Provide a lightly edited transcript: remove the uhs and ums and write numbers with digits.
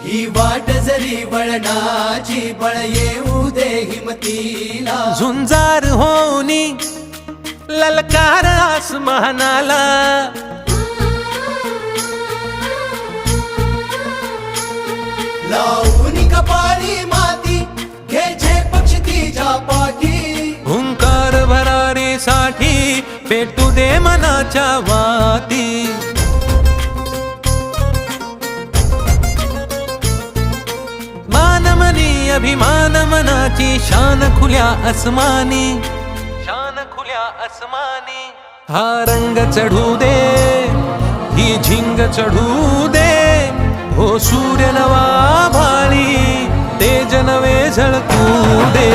ही वाट जरी वळणाची बळ येऊ दे हिमतीला झुंजार होनी ललकार आसमानाला लावून कपाळी माती घे झेप क्षितिजा पाठी हुंकार भरारीसाठी पेटू दे मनाच्या वाती मानमनी अभिमान मनाची शान खुल्या आसमानी शान खुल्या आसमानी हा रंग चढू दे ही झिंग चढू दे हो सूर्य नवा भाळी तेज नवे झळकू दे